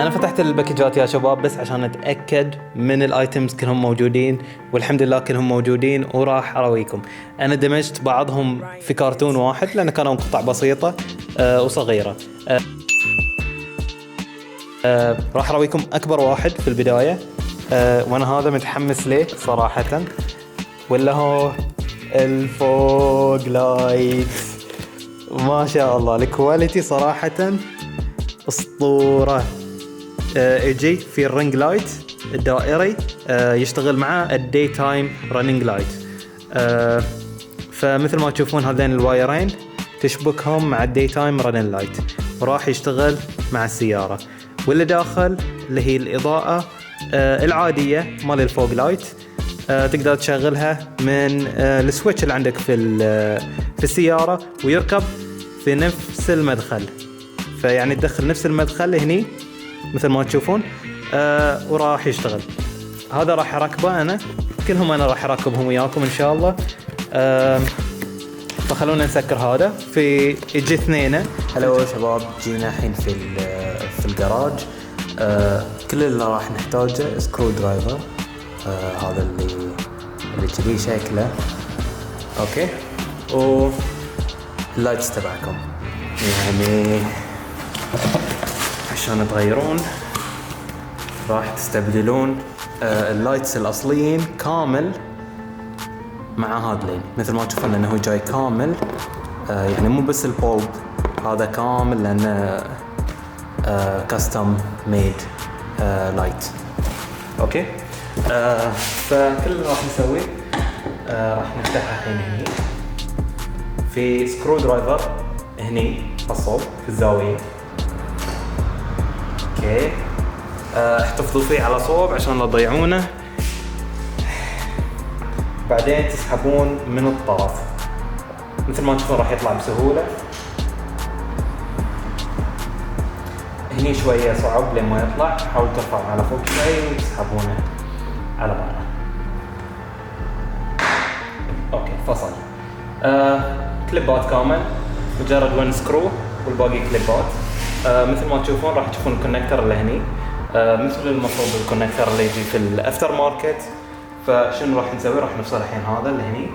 انا فتحت الباكجات يا شباب بس عشان اتاكد من الايتمز كلهم موجودين، والحمد لله كلهم موجودين وراح اراويكم. انا دمجت بعضهم في كرتون واحد لان كانوا قطع بسيطه وصغيره. راح اراويكم اكبر واحد في البدايه، وانا هذا متحمس ليه صراحه، ولا هو الفوق لايت. ما شاء الله الكواليتي صراحه اسطوره. يجي في الرينج لايت الدائري، يشتغل مع الدي تايم رننج لايت. فمثل ما تشوفون هذين الوايرين تشبكهم مع الدي تايم رننج لايت وراح يشتغل مع السيارة. واللي داخل اللي هي الإضاءة العادية مال الفوق لايت، تقدر تشغلها من السويتش اللي عندك في السيارة ويركب في نفس المدخل. فيعني تدخل نفس المدخل هني مثل ما تشوفون وراح يشتغل. هذا راح اركبه انا، كلهم انا راح اركبهم وياكم ان شاء الله. فخلونا نسكر هذا. في يجي اثنين. هلو شباب، جينا الحين في الجراج. كل اللي راح نحتاجه سكرو درايفر، هذا اللي كذي شكله اوكي، واللايتس تبعكم يعني عشان تغيرون راح تستبدلون اللايتس الاصليين كامل مع هذلين مثل ما تشوفون، لانه جاي كامل. يعني مو بس البولب، هذا كامل لانه كاستم ميد لايت اوكي. فكل اللي راح نسويه راح نفتحها الحين هني في سكرو درايفر هني الصوب في الزاويه اوكي. احتفظوا فيه على صوب عشان لا تضيعونه. بعدين تسحبون من الطرف مثل ما تشوفون راح يطلع بسهولة. هني شوية صعب لما يطلع، حاول ترفع على فوق شوي وتسحبونه على برا اوكي. فصل. كليبات كامل، مجرد 1 سكرو والباقي كليبات. مثل ما تشوفون راح تشوفون الكونكتر اللي هني، مثل المفروض الكونكتر اللي يجي في الافتر ماركت. فشنو راح نسوي؟ راح نفصل الحين هذا اللي هني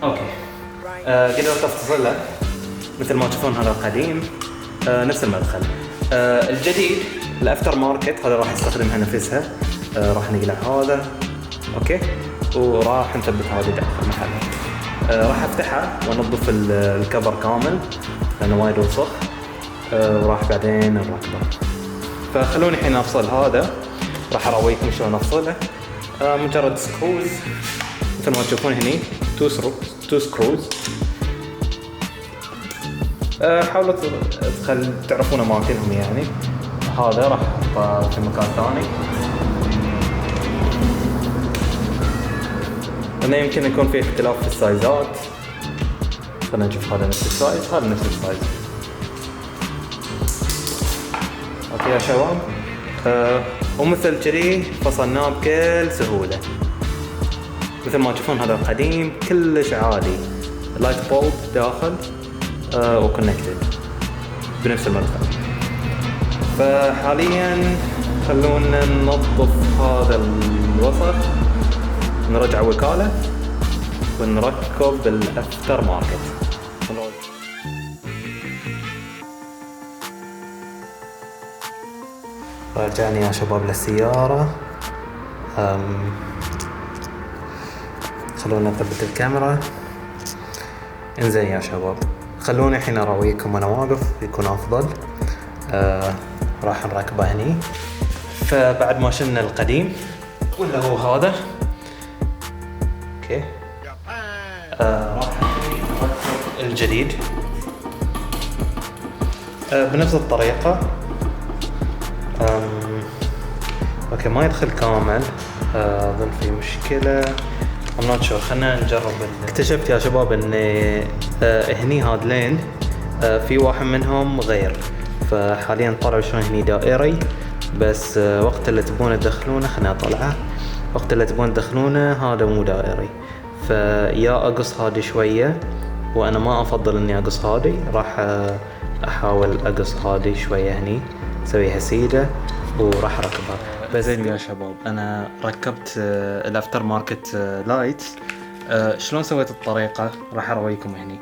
اوكي. قدرت افصله مثل ما تشوفون. هذا القديم نفس المدخل. الجديد الافتر ماركت هذا راح نستخدمها نفسها. راح نقلع هذا اوكي، وراح نثبت هذه داخل محلها. راح افتحها وانظف الكفر كامل لانه وايد وسخ، وراح بعدين نركبه. فخلوني الحين افصل هذا، راح اراويكم شلون افصله. مجرد سكروز مثل ما تشوفون هني 2 سكروز. حاولوا تعرفون اماكنهم يعني. هذا راح احطه في مكان ثاني، هنا يمكن يكون في اختلاف في السايزات. خلينا نشوف هذا نفس السايز، هذا نفس السايز اوكي يا شباب. ومثل كذي فصلناه بكل سهولة. مثل ما تشوفون هذا القديم كلش عادي، لايت بولب داخل وكونكتد بنفس المدخل. فحاليا خلونا ننظف هذا الوسخ، نرجع وكالة ونركب بالافتر ماركت. رجعني يا شباب للسيارة. خلونا نثبت الكاميرا. انزين يا شباب، خلوني الحين اراويكم وانا واقف يكون افضل. راح نركبه هني. فبعد ما شلنا القديم ولا هو هذا اوكي، راح نركب الجديد بنفس الطريقة. اوكي ما يدخل كامل، اظن في مشكلة. I'm not sure. خلنا نجرب. اكتشفت يا شباب ان هني هادلين في واحد منهم غير، فحاليا طلعوا شلون هني دائري، بس وقت اللي تبون تدخلونه خلنا اطلعه. وقت اللي تبون تدخلونه هذا مو دائري، فيا اقص هذه شوية وانا ما افضل اني اقص هذه، راح احاول اقص هذه شويه هني، اسويها سيده وراح اركبها. بس يا شباب انا ركبت الافتر ماركت لايت. شلون سويت الطريقه راح ارويكم هني.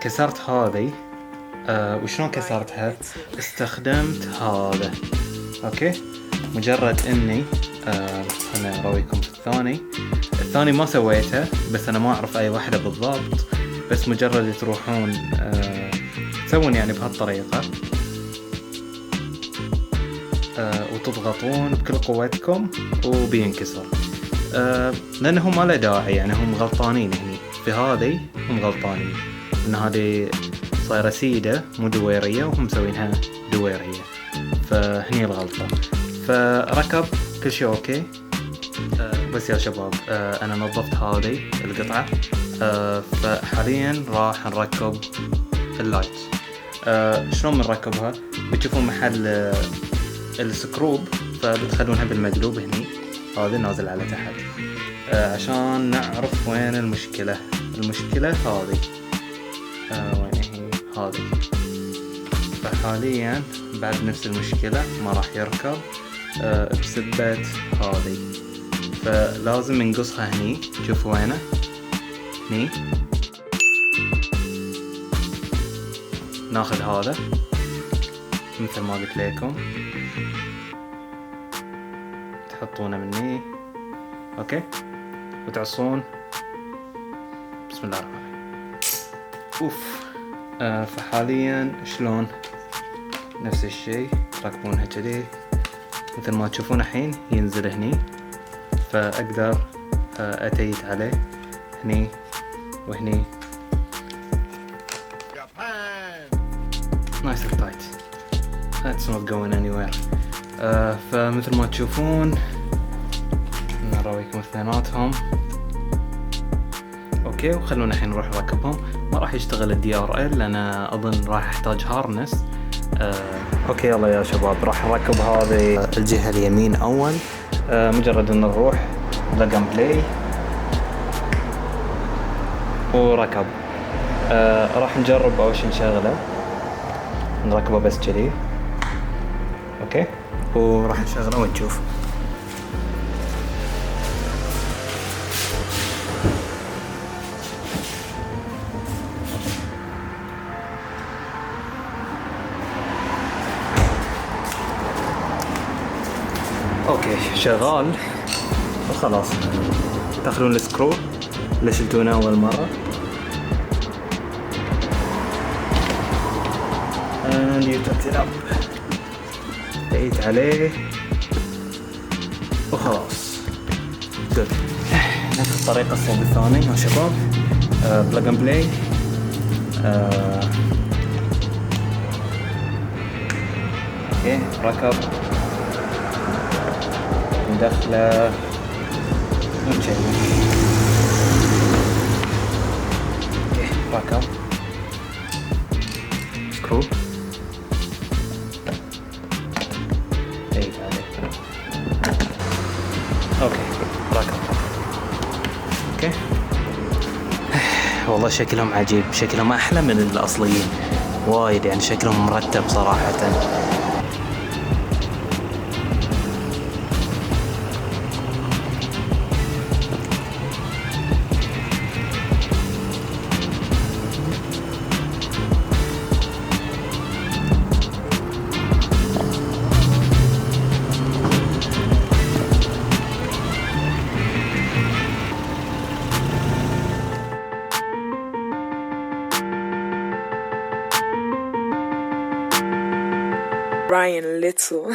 كسرت هذه. وشلون كسرتها؟ استخدمت هذا. اوكي، مجرد اني انا ارويكم في الثاني ما سويته، بس انا ما اعرف اي واحدة بالضبط، بس مجرد تروحون تسوون يعني بهالطريقة وتضغطون بكل قوتكم وبينكسر. لانه ما له داعي، يعني هم غلطانين هني في هذه، هم غلطانين ان هذه صايرة سيدة مو دويرية وهم مسوينها دويرية، فهني الغلطة. فركب كل شيء اوكي. بس يا شباب انا نظفت هذه القطعة. فحاليا راح نركب اللايت. شلون بنركبها؟ بتشوفون محل السكروب، فبتخلونها بالمقلوب هني، هذا نازل على تحت، عشان نعرف وين المشكلة. المشكلة هذه وين هي؟ هذه. فحاليا بعد نفس المشكلة ما راح يركب بسبة هذه، فلازم نقصها هني. شوفوا وينه هني، ناخذ هذا مثل ما قلت لكم، تحطونه مني اوكي، وتعصون. بسم الله الرحمن الرحيم. اوف. فحاليا شلون نفس الشيء تركبونها كذي مثل ما تشوفون الحين، ينزل هني، فاقدر اتيت عليه هني وهني. نايس اند تايت. That's not going anywhere. فمثل ما تشوفون نراويكم اثنيناتهم اوكي، وخلونا الحين نروح نركبهم. ما راح يشتغل الدي ار ال لان اظن راح احتاج هارنس. اوكي يلا يا شباب، راح نركب هذه الجهة اليمين اول. مجرد ان نروح بلاج اند بلاي وركب. راح نجرب اول شي نشغله، نركبه بس كذي اوكي، وراح نشغله ونشوف. اوكي شغال وخلاص. تاخذون السكرو اللي شلتونه اول مره and you tucked it up، دقيت عليه وخلاص. good. نفس الطريقه الصوب الثاني يا شباب. بلاج اند بلاي. اوكي ركب، ندخله ونشغل. اوكي ركب سكرو، دقيت عليه اوكي ركب. اوكي والله شكلهم عجيب، شكلهم احلى من الاصليين وايد، يعني شكلهم مرتب صراحة. Brian Little.